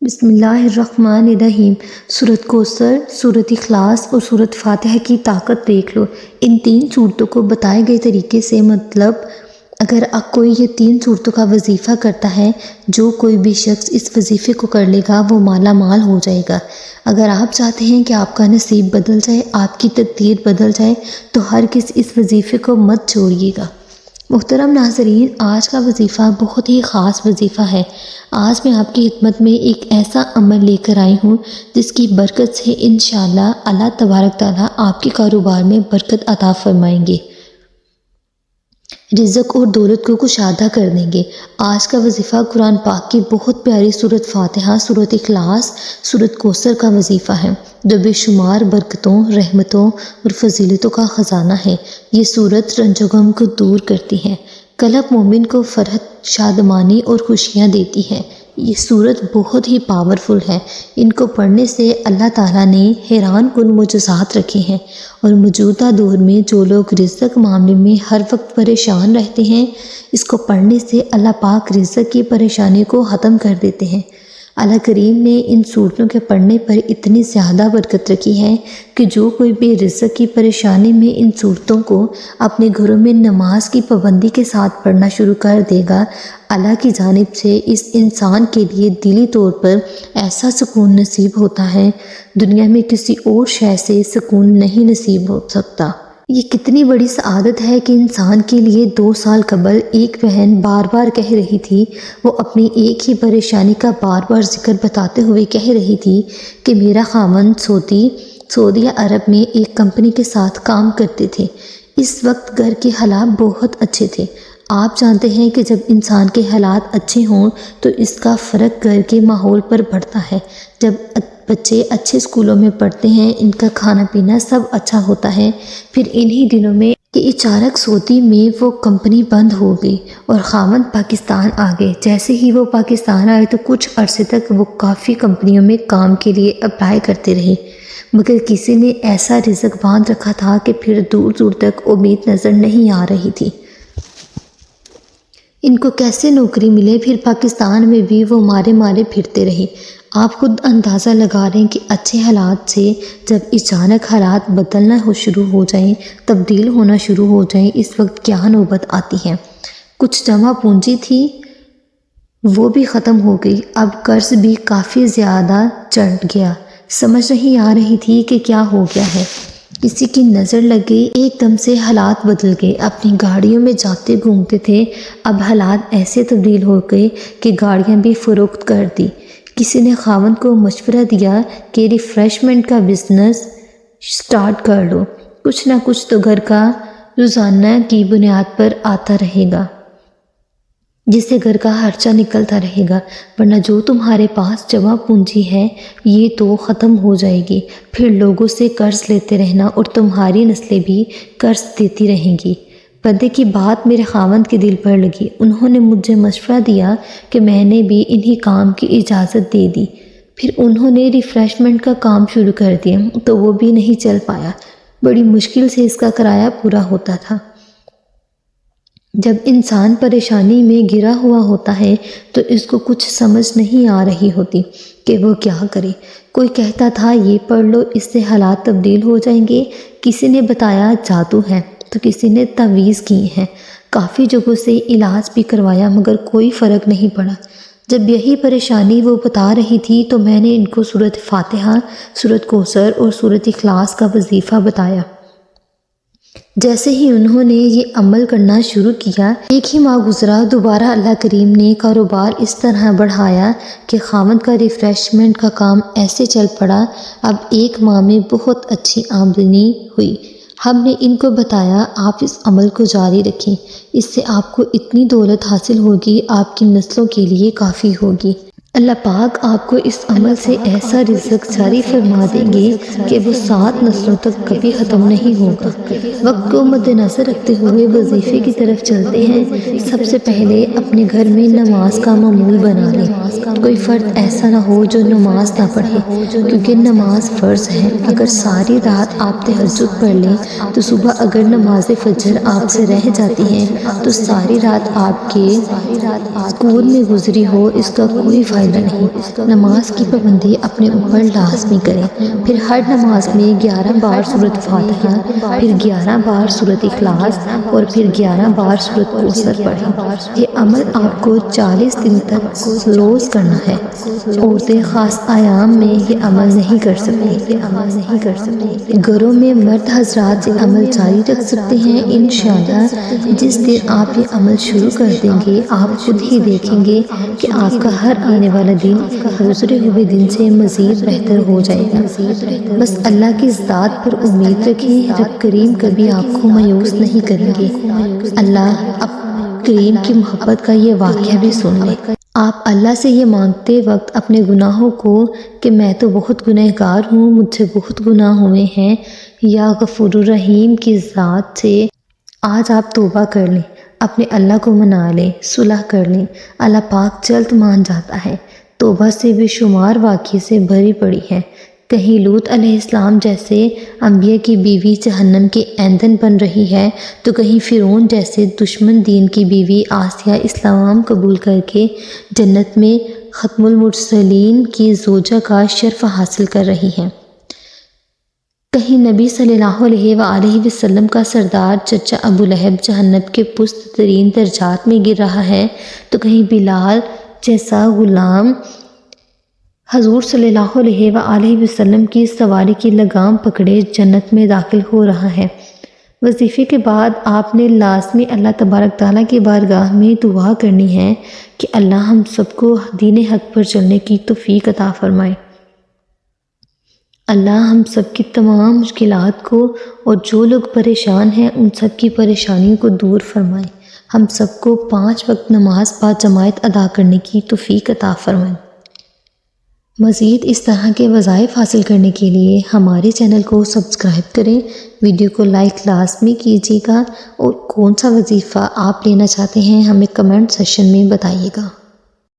بسم اللہ الرحمن الرحیم۔ سورۃ کوثر، سورۃ اخلاص اور سورۃ فاتحہ کی طاقت دیکھ لو۔ ان تین صورتوں کو بتائے گئے طریقے سے مطلب اگر کوئی یہ تین صورتوں کا وظیفہ کرتا ہے، جو کوئی بھی شخص اس وظیفے کو کر لے گا وہ مالا مال ہو جائے گا۔ اگر آپ چاہتے ہیں کہ آپ کا نصیب بدل جائے، آپ کی تقدیر بدل جائے، تو ہرگز اس وظیفے کو مت چھوڑیے گا۔ محترم ناظرین، آج کا وظیفہ بہت ہی خاص وظیفہ ہے۔ آج میں آپ کی خدمت میں ایک ایسا عمل لے کر آئی ہوں جس کی برکت سے انشاءاللہ اللہ تبارک تعالیٰ آپ کے کاروبار میں برکت عطا فرمائیں گے، رزق اور دولت کو کشادہ کر دیں گے۔ آج کا وظیفہ قرآن پاک کی بہت پیاری سورۃ فاتحہ، سورۃ اخلاص، سورۃ کوثر کا وظیفہ ہے، جو بے شمار برکتوں، رحمتوں اور فضیلتوں کا خزانہ ہے۔ یہ سورت رنج و غم کو دور کرتی ہے، قلب مومن کو فرحت، شادمانی اور خوشیاں دیتی ہے۔ یہ سورت بہت ہی پاورفل ہے۔ ان کو پڑھنے سے اللہ تعالیٰ نے حیران کن معجزات رکھے ہیں، اور موجودہ دور میں جو لوگ رزق معاملے میں ہر وقت پریشان رہتے ہیں، اس کو پڑھنے سے اللہ پاک رزق کی پریشانی کو ختم کر دیتے ہیں۔ اللہ کریم نے ان صورتوں کے پڑھنے پر اتنی زیادہ برکت رکھی ہے کہ جو کوئی بھی رزق کی پریشانی میں ان صورتوں کو اپنے گھروں میں نماز کی پابندی کے ساتھ پڑھنا شروع کر دے گا، اللہ کی جانب سے اس انسان کے لیے دلی طور پر ایسا سکون نصیب ہوتا ہے، دنیا میں کسی اور شے سے سکون نہیں نصیب ہو سکتا۔ یہ کتنی بڑی سعادت ہے کہ انسان کے لیے 2 سال قبل ایک بہن بار بار کہہ رہی تھی، وہ اپنی ایک ہی پریشانی کا بار بار ذکر بتاتے ہوئے کہہ رہی تھی کہ میرا خاوند سعودی عرب میں ایک کمپنی کے ساتھ کام کرتے تھے۔ اس وقت گھر کے حالات بہت اچھے تھے۔ آپ جانتے ہیں کہ جب انسان کے حالات اچھے ہوں تو اس کا فرق گھر کے ماحول پر پڑتا ہے۔ جب بچے اچھے اسکولوں میں پڑھتے ہیں، ان کا کھانا پینا سب اچھا ہوتا ہے۔ پھر انہی دنوں میں کہ اچانک سعودی میں وہ کمپنی بند ہو گئی اور خاوند پاکستان آ گئے۔ جیسے ہی وہ پاکستان آئے تو کچھ عرصے تک وہ کافی کمپنیوں میں کام کے لیے اپلائی کرتے رہے، مگر کسی نے ایسا رزق باندھ رکھا تھا کہ پھر دور دور تک امید نظر نہیں آ رہی تھی۔ ان کو کیسے نوکری ملے؟ پھر پاکستان میں بھی وہ مارے پھرتے رہے۔ آپ خود اندازہ لگا رہے ہیں کہ اچھے حالات سے جب اچانک حالات بدلنا شروع ہو جائیں، تبدیل ہونا شروع ہو جائیں، اس وقت کیا نوبت آتی ہے۔ کچھ جمع پونجی تھی، وہ بھی ختم ہو گئی۔ اب قرض بھی کافی زیادہ چڑھ گیا۔ سمجھ نہیں آ رہی تھی کہ کیا ہو گیا ہے۔ کسی کی نظر لگ گئی، ایک دم سے حالات بدل گئے۔ اپنی گاڑیوں میں جاتے گھومتے تھے، اب حالات ایسے تبدیل ہو گئے کہ گاڑیاں بھی فروخت کر دی۔ کسی نے خاوند کو مشورہ دیا کہ ریفریشمنٹ کا بزنس سٹارٹ کر لو، کچھ نہ کچھ تو گھر کا روزانہ کی بنیاد پر آتا رہے گا، جس سے گھر کا خرچہ نکلتا رہے گا، ورنہ جو تمہارے پاس جمع پونجی ہے یہ تو ختم ہو جائے گی۔ پھر لوگوں سے قرض لیتے رہنا اور تمہاری نسلیں بھی قرض دیتی رہیں گی۔ بندے کی بات میرے خاوند کے دل پر لگی۔ انہوں نے مجھے مشورہ دیا کہ میں نے بھی انہی کام کی اجازت دے دی۔ پھر انہوں نے ریفریشمنٹ کا کام شروع کر دیا تو وہ بھی نہیں چل پایا، بڑی مشکل سے اس کا کرایہ پورا ہوتا تھا۔ جب انسان پریشانی میں گرا ہوا ہوتا ہے تو اس کو کچھ سمجھ نہیں آ رہی ہوتی کہ وہ کیا کرے۔ کوئی کہتا تھا یہ پڑھ لو، اس سے حالات تبدیل ہو جائیں گے، کسی نے بتایا جادو ہے، تو کسی نے تعویذ کی ہیں، کافی جگہوں سے علاج بھی کروایا مگر کوئی فرق نہیں پڑا۔ جب یہی پریشانی وہ بتا رہی تھی تو میں نے ان کو سورۃ فاتحہ، سورۃ کوثر اور سورۃ اخلاص کا وظیفہ بتایا۔ جیسے ہی انہوں نے یہ عمل کرنا شروع کیا، ایک ہی ماہ گزرا، دوبارہ اللہ کریم نے کاروبار اس طرح بڑھایا کہ خاوند کا ریفریشمنٹ کا کام ایسے چل پڑا۔ اب 1 ماہ میں بہت اچھی آمدنی ہوئی۔ ہم نے ان کو بتایا آپ اس عمل کو جاری رکھیں، اس سے آپ کو اتنی دولت حاصل ہوگی، آپ کی نسلوں کے لیے کافی ہوگی۔ اللہ پاک آپ کو اس عمل سے ایسا رزق جاری فرما دیں گے کہ وہ 7 نسلوں تک کبھی ختم نہیں ہوگا۔ وقت کو مد نظر رکھتے ہوئے وظیفے کی طرف چلتے ہیں۔ سب سے پہلے اپنے گھر میں نماز کا معمول بنا لیں۔ کوئی فرد ایسا نہ ہو جو نماز نہ پڑھے، کیونکہ نماز فرض ہے۔ اگر ساری رات آپ تہجد پڑھ لیں تو صبح اگر نماز فجر آپ سے رہ جاتی ہے تو ساری رات آپ کے سکون میں گزری ہو، اس کا کوئی فائدہ فائدہ نہیں۔ نماز کی پابندی اپنے اوپر لازمی کریں، پھر ہر نماز میں 11 بار سورۃ فاتحہ، پھر 11 بار سورۃ اخلاص اور پھر 11 بار سورۃ کوثر پڑھیں۔ یہ عمل آپ کو 40 دن تک روز کرنا ہے۔ عورتیں خاص ایام میں یہ عمل نہیں کر سکتی۔ گھروں میں مرد حضرات یہ عمل جاری رکھ سکتے ہیں۔ انشاءاللہ جس دن آپ یہ عمل شروع کر دیں گے، آپ خود ہی دیکھیں گے کہ آپ کا ہر آنے والا دن گزرے ہوئے دن سے مزید بہتر ہو جائے گا۔ بس اللہ کی ذات پر امید رکھیں، رب کریم کبھی آپ کو مایوس نہیں کریں گے۔ اللہ کریم کی محبت کا یہ واقعہ بھی سن لیں۔ آپ اللہ سے یہ مانگتے وقت اپنے گناہوں کو کہ میں تو بہت گنہگار ہوں، مجھ سے بہت گناہ ہوئے ہیں، یا غفور الرحیم کی ذات سے آج آپ توبہ کر لیں، اپنے اللہ کو منا لیں، صلح کر لیں۔ اللہ پاک جلد مان جاتا ہے۔ توبہ سے بے شمار واقعے سے بھری پڑی ہے۔ کہیں لوط علیہ السلام جیسے انبیاء کی بیوی جہنم کے ایندھن بن رہی ہے، تو کہیں فرعون جیسے دشمن دین کی بیوی آسیہ اسلام قبول کر کے جنت میں ختم المرسلین کی زوجہ کا شرف حاصل کر رہی ہیں۔ کہیں نبی صلی اللہ علیہ وآلہ وسلم کا سردار چچا ابو لہب جہنم کے پست ترین درجات میں گر رہا ہے، تو کہیں بلال جیسا غلام حضور صلی اللہ علیہ وآلہ وسلم کی سواری کی لگام پکڑے جنت میں داخل ہو رہا ہے۔ وظیفے کے بعد آپ نے لازمی اللہ تبارک تعالیٰ کی بارگاہ میں دعا کرنی ہے کہ اللہ ہم سب کو دین حق پر چلنے کی توفیق عطا فرمائے۔ اللہ ہم سب کی تمام مشکلات کو اور جو لوگ پریشان ہیں ان سب کی پریشانیوں کو دور فرمائے۔ ہم سب کو 5 وقت نماز باجماعت ادا کرنے کی توفیق عطا فرمائے۔ مزید اس طرح کے وظائف حاصل کرنے کے لیے ہمارے چینل کو سبسکرائب کریں، ویڈیو کو لائک لازمی کیجیے گا، اور کون سا وظیفہ آپ لینا چاہتے ہیں ہمیں کمنٹ سیکشن میں بتائیے گا۔